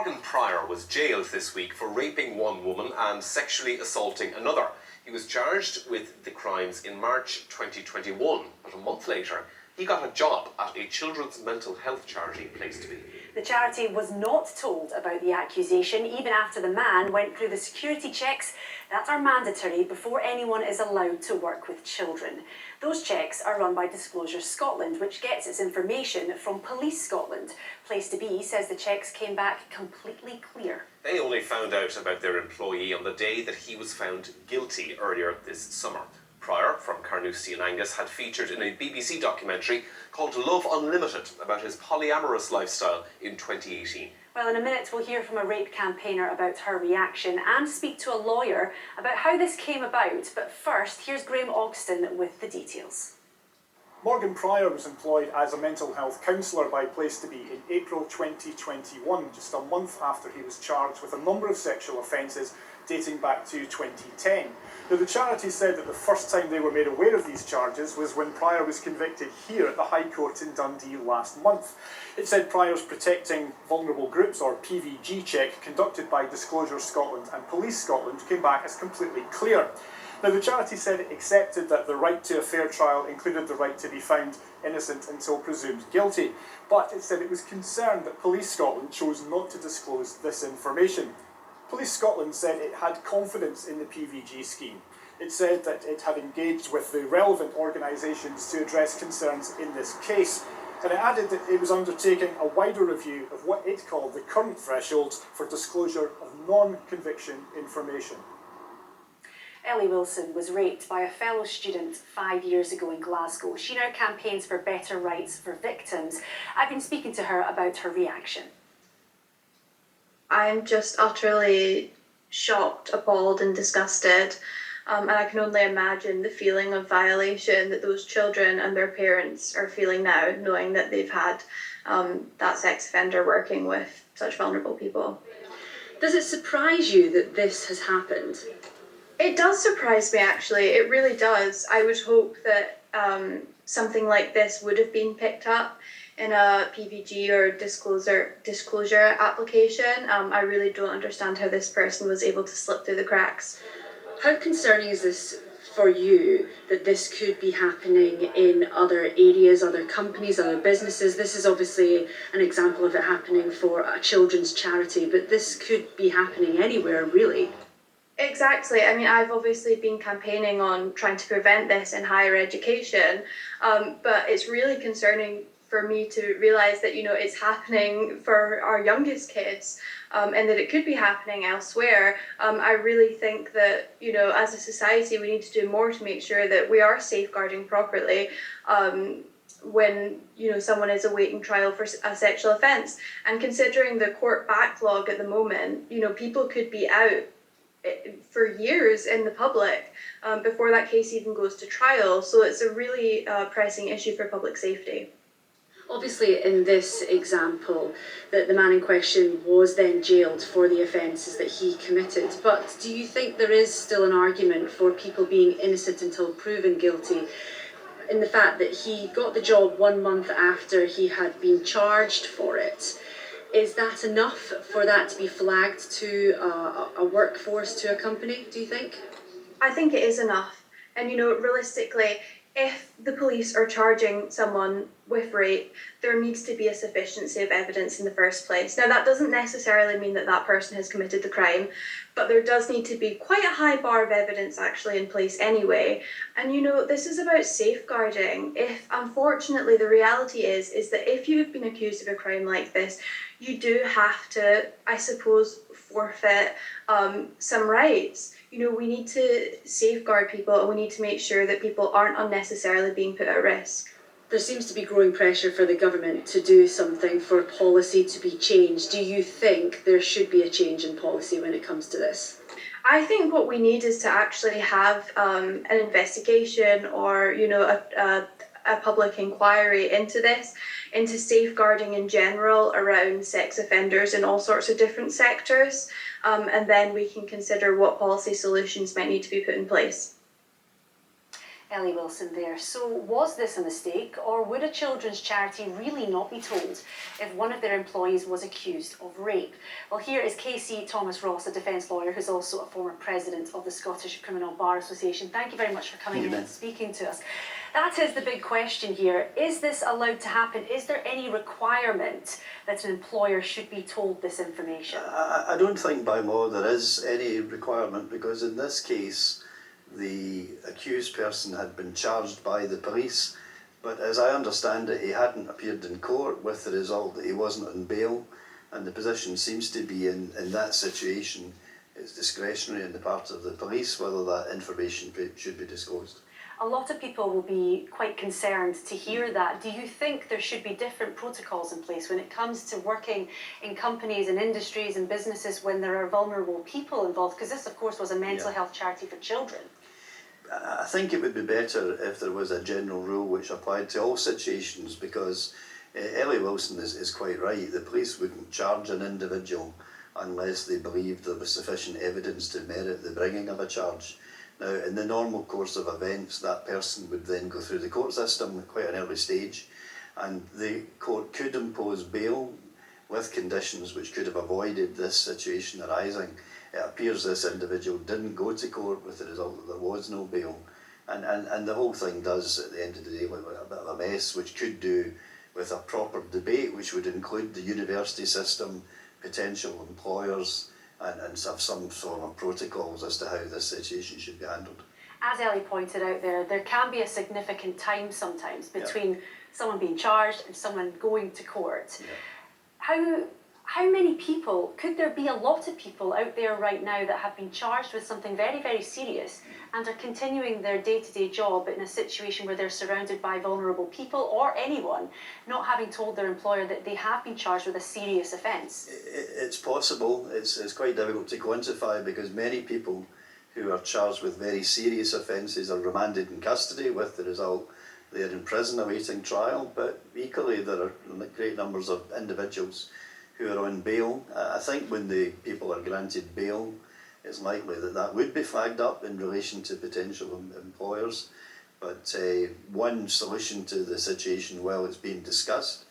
Morgan Pryor was jailed this week for raping one woman and sexually assaulting another. He was charged with the crimes in March 2021, but a month later, he got a job at a children's mental health charity, Place to Be. The charity was not told about the accusation even after the man went through the security checks that are mandatory before anyone is allowed to work with children. Those checks are run by Disclosure Scotland, which gets its information from Police Scotland. Place to Be says the checks came back completely clear. They only found out about their employee on the day that he was found guilty earlier this summer. Pryor, from Carnoustie and Angus, had featured in a BBC documentary called Love Unlimited about his polyamorous lifestyle in 2018. Well, in a minute we'll hear from a rape campaigner about her reaction and speak to a lawyer about how this came about. But first, here's Graham Ogston with the details. Morgan Pryor was employed as a mental health counsellor by Place to Be in April 2021, just a month after he was charged with a number of sexual offences dating back to 2010. Now, the charity said that the first time they were made aware of these charges was when Pryor was convicted here at the High Court in Dundee last month. It said Pryor's Protecting Vulnerable Groups, or PVG check, conducted by Disclosure Scotland and Police Scotland, came back as completely clear. Now, the charity said it accepted that the right to a fair trial included the right to be found innocent until presumed guilty, but it said it was concerned that Police Scotland chose not to disclose this information. Police Scotland said it had confidence in the PVG scheme. It said that it had engaged with the relevant organisations to address concerns in this case, and it added that it was undertaking a wider review of what it called the current thresholds for disclosure of non-conviction information. Ellie Wilson was raped by a fellow student 5 years ago in Glasgow. She now campaigns for better rights for victims. I've been speaking to her about her reaction. I'm just utterly shocked, appalled and disgusted, and I can only imagine the feeling of violation that those children and their parents are feeling now, knowing that they've had that sex offender working with such vulnerable people. Does it surprise you that this has happened? It does surprise me, actually. It really does. I would hope that something like this would have been picked up in a PVG or disclosure application. I really don't understand how this person was able to slip through the cracks. How concerning is this for you, that this could be happening in other areas, other companies, other businesses? This is obviously an example of it happening for a children's charity, but this could be happening anywhere, really. Exactly. I mean, I've obviously been campaigning on trying to prevent this in higher education, but it's really concerning for me to realise that, you know, it's happening for our youngest kids, and that it could be happening elsewhere. I really think that, you know, as a society, we need to do more to make sure that we are safeguarding properly when, you know, someone is awaiting trial for a sexual offence. And considering the court backlog at the moment, you know, people could be out for years in the public before that case even goes to trial. So it's a really pressing issue for public safety. Obviously, in this example, that the man in question was then jailed for the offences that he committed. But do you think there is still an argument for people being innocent until proven guilty, in the fact that he got the job 1 month after he had been charged for it? Is that enough for that to be flagged to a workforce, to a company, do you think? I think it is enough. And, you know, realistically, if the police are charging someone with rape, there needs to be a sufficiency of evidence in the first place. Now, that doesn't necessarily mean that that person has committed the crime, but there does need to be quite a high bar of evidence actually in place anyway. And, you know, this is about safeguarding. If, unfortunately, the reality is that if you've been accused of a crime like this, you do have to, I suppose, forfeit some rights. You know, we need to safeguard people and we need to make sure that people aren't unnecessarily being put at risk. There seems to be growing pressure for the government to do something, for policy to be changed. Do you think there should be a change in policy when it comes to this? I think what we need is to actually have an investigation or, you know, a public inquiry into this, into safeguarding in general around sex offenders in all sorts of different sectors, and then we can consider what policy solutions might need to be put in place. Ellie Wilson there. So was this a mistake, or would a children's charity really not be told if one of their employees was accused of rape? Well, here is Casey Thomas Ross, a defence lawyer who's also a former president of the Scottish Criminal Bar Association. Thank you very much for coming in and speaking to us. That is the big question here. Is this allowed to happen? Is there any requirement that an employer should be told this information? I don't think by law there is any requirement, because in this case the accused person had been charged by the police, but as I understand it, he hadn't appeared in court, with the result that he wasn't on bail, and the position seems to be in that situation it's discretionary on the part of the police whether that information should be disclosed. A lot of people will be quite concerned to hear that. Do you think there should be different protocols in place when it comes to working in companies and industries and businesses when there are vulnerable people involved? Because this, of course, was a mental health charity for children. I think it would be better if there was a general rule which applied to all situations, because Ellie Wilson is quite right. The police wouldn't charge an individual unless they believed there was sufficient evidence to merit the bringing of a charge. Now, in the normal course of events, that person would then go through the court system at quite an early stage, and the court could impose bail with conditions which could have avoided this situation arising. It appears this individual didn't go to court, with the result that there was no bail. And the whole thing does, at the end of the day, look like a bit of a mess, which could do with a proper debate, which would include the university system, potential employers, and have some sort of protocols as to how this situation should be handled. As Ellie pointed out there can be a significant time sometimes between someone being charged and someone going to court. How many people, could there be a lot of people out there right now that have been charged with something very, very serious and are continuing their day-to-day job in a situation where they're surrounded by vulnerable people, or anyone not having told their employer that they have been charged with a serious offence? It's possible. It's quite difficult to quantify, because many people who are charged with very serious offences are remanded in custody, with the result they're in prison awaiting trial. But equally there are great numbers of individuals who are on bail. I think when the people are granted bail, it's likely that that would be flagged up in relation to potential employers. But one solution to the situation, while it's being discussed,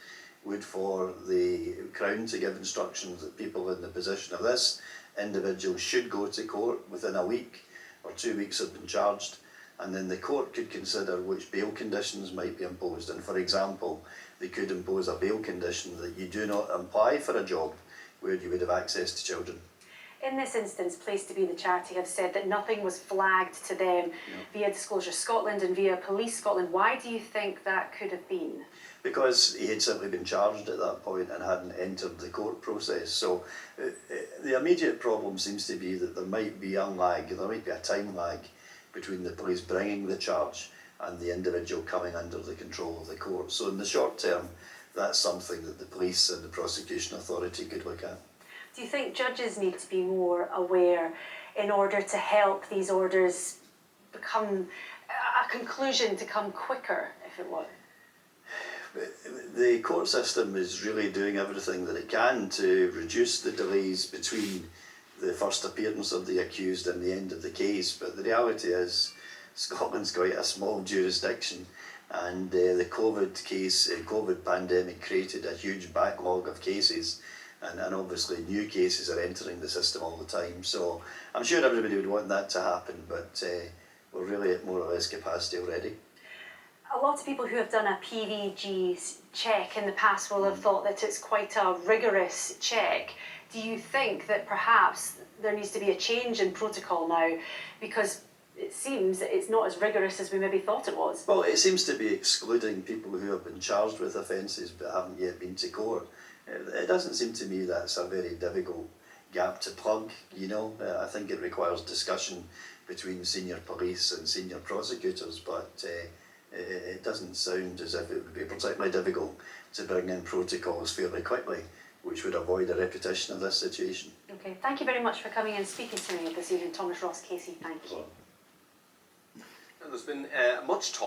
would for the Crown to give instructions that people in the position of this individual should go to court within a week or 2 weeks have been charged, and then the court could consider which bail conditions might be imposed. And for example, they could impose a bail condition that you do not apply for a job where you would have access to children. In this instance, Place to Be, the charity, have said that nothing was flagged to them via Disclosure Scotland and via Police Scotland. Why do you think that could have been? Because he had simply been charged at that point and hadn't entered the court process. So the immediate problem seems to be that there might be a lag, there might be a time lag between the police bringing the charge and the individual coming under the control of the court. So in the short term, that's something that the police and the prosecution authority could look at. Do you think judges need to be more aware in order to help these orders become a conclusion to come quicker, if it were? The court system is really doing everything that it can to reduce the delays between the first appearance of the accused and the end of the case, but the reality is Scotland's quite a small jurisdiction, and the COVID pandemic created a huge backlog of cases, and obviously new cases are entering the system all the time. So I'm sure everybody would want that to happen, but we're really at more or less capacity already. A lot of people who have done a PVG check in the past will have thought that it's quite a rigorous check. Do you think that perhaps there needs to be a change in protocol now, because it seems that it's not as rigorous as we maybe thought it was? Well, it seems to be excluding people who have been charged with offences but haven't yet been to court. It doesn't seem to me that's a very difficult gap to plug, you know. I think it requires discussion between senior police and senior prosecutors, but it doesn't sound as if it would be particularly difficult to bring in protocols fairly quickly, which would avoid a repetition of this situation. Okay, thank you very much for coming and speaking to me this evening, Thomas Ross. Casey, thank you. And there's been much talk